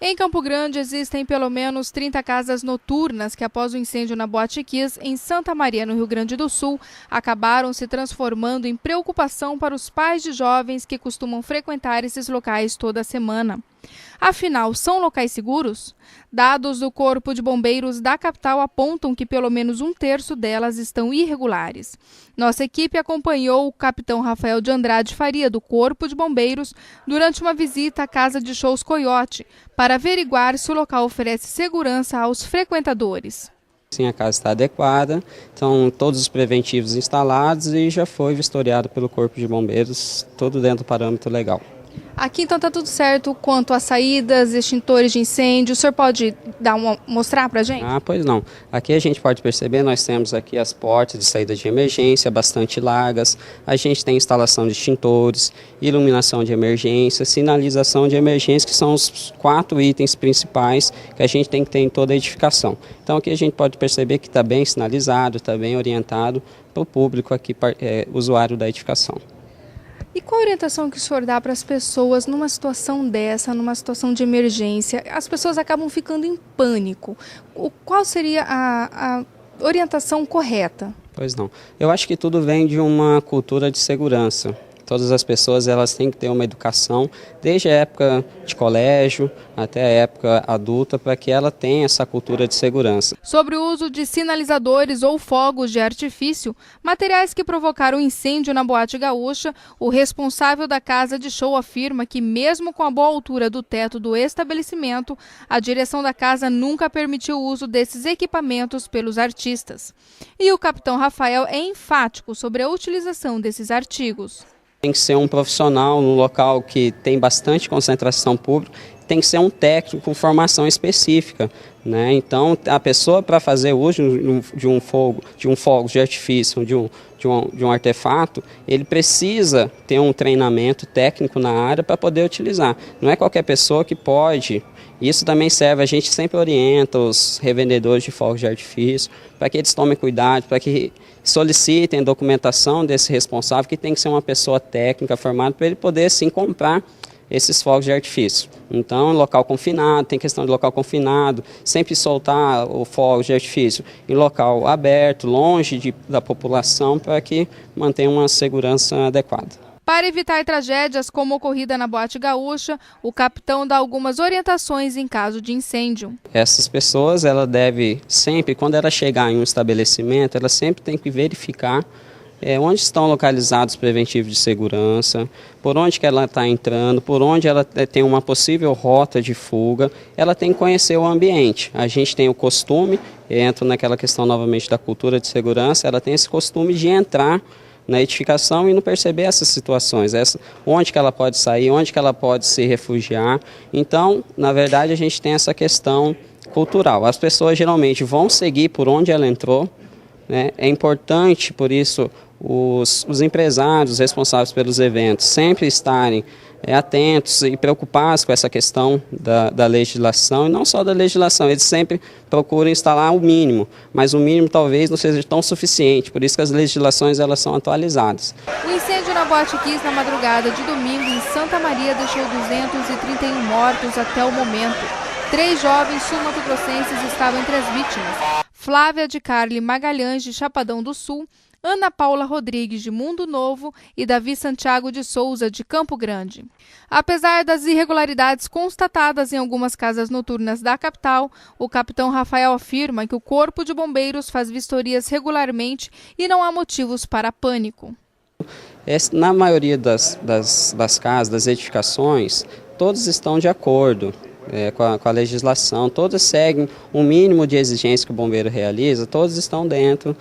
Em Campo Grande, existem pelo menos 30 casas noturnas que, após o incêndio na Boate Kiss, em Santa Maria, no Rio Grande do Sul, acabaram se transformando em preocupação para os pais de jovens que costumam frequentar esses locais toda semana. Afinal, são locais seguros? Dados do Corpo de Bombeiros da capital apontam que pelo menos um terço delas estão irregulares. Nossa equipe acompanhou o capitão Rafael de Andrade Faria, do Corpo de Bombeiros, durante uma visita à Casa de Shows Coyote, para averiguar se o local oferece segurança aos frequentadores. Sim, a casa está adequada, então todos os preventivos instalados e já foi vistoriado pelo Corpo de Bombeiros, tudo dentro do parâmetro legal. Aqui então está tudo certo quanto às saídas, extintores de incêndio. O senhor pode mostrar para a gente? Pois não. Aqui a gente pode perceber, nós temos aqui as portas de saída de emergência bastante largas. A gente tem instalação de extintores, iluminação de emergência, sinalização de emergência, que são os 4 itens principais que a gente tem que ter em toda a edificação. Então aqui a gente pode perceber que está bem sinalizado, está bem orientado para o público aqui, usuário da edificação. E qual a orientação que o senhor dá para as pessoas numa situação dessa, numa situação de emergência? As pessoas acabam ficando em pânico. Qual seria a orientação correta? Pois não. Eu acho que tudo vem de uma cultura de segurança. Todas as pessoas elas têm que ter uma educação, desde a época de colégio até a época adulta, para que ela tenha essa cultura de segurança. Sobre o uso de sinalizadores ou fogos de artifício, materiais que provocaram incêndio na Boate Gaúcha, o responsável da casa de show afirma que, mesmo com a boa altura do teto do estabelecimento, a direção da casa nunca permitiu o uso desses equipamentos pelos artistas. E o capitão Rafael é enfático sobre a utilização desses artigos. Tem que ser um profissional no local que tem bastante concentração pública, tem que ser um técnico com formação específica, né? Então, a pessoa para fazer uso de um fogo de artifício, de um artefato, ele precisa ter um treinamento técnico na área para poder utilizar. Não é qualquer pessoa que pode. Isso também serve, a gente sempre orienta os revendedores de fogos de artifício para que eles tomem cuidado, para que solicitem documentação desse responsável, que tem que ser uma pessoa técnica formada para ele poder sim comprar esses fogos de artifício. Então, local confinado, tem questão de local confinado, sempre soltar o fogo de artifício em local aberto, longe da população, para que mantenha uma segurança adequada. Para evitar tragédias como a ocorrida na Boate Gaúcha, o capitão dá algumas orientações em caso de incêndio. Essas pessoas, ela deve sempre, quando ela chegar em um estabelecimento, ela sempre tem que verificar onde estão localizados os preventivos de segurança, por onde que ela está entrando, por onde ela tem uma possível rota de fuga, ela tem que conhecer o ambiente. A gente tem o costume, entra naquela questão novamente da cultura de segurança, ela tem esse costume de entrar na edificação e não perceber essas situações, onde que ela pode sair, onde que ela pode se refugiar. Então, na verdade, a gente tem essa questão cultural. As pessoas geralmente vão seguir por onde ela entrou, né? É importante, por isso, os empresários responsáveis pelos eventos sempre estarem atentos e preocupados com essa questão da legislação, e não só da legislação, eles sempre procuram instalar o mínimo, mas o mínimo talvez não seja tão suficiente, por isso que as legislações elas são atualizadas. O incêndio na Boate Kiss na madrugada de domingo em Santa Maria deixou 231 mortos até o momento. 3 jovens sul-mato-grossenses estavam entre as vítimas: Flávia de Carli Magalhães, de Chapadão do Sul, Ana Paula Rodrigues, de Mundo Novo, e Davi Santiago de Souza, de Campo Grande. Apesar das irregularidades constatadas em algumas casas noturnas da capital, o capitão Rafael afirma que o Corpo de Bombeiros faz vistorias regularmente e não há motivos para pânico. Na maioria das casas, das edificações, todos estão de acordo com a legislação, todos seguem um mínimo de exigência que o bombeiro realiza, todos estão dentro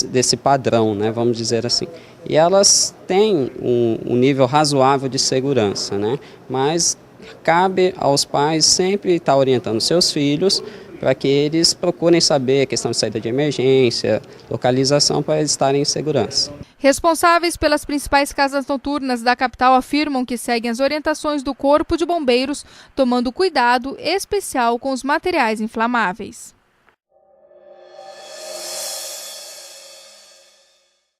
desse padrão, né, vamos dizer assim. E elas têm um nível razoável de segurança, né, mas cabe aos pais sempre estar orientando seus filhos para que eles procurem saber a questão de saída de emergência, localização, para eles estarem em segurança. Responsáveis pelas principais casas noturnas da capital afirmam que seguem as orientações do Corpo de Bombeiros, tomando cuidado especial com os materiais inflamáveis.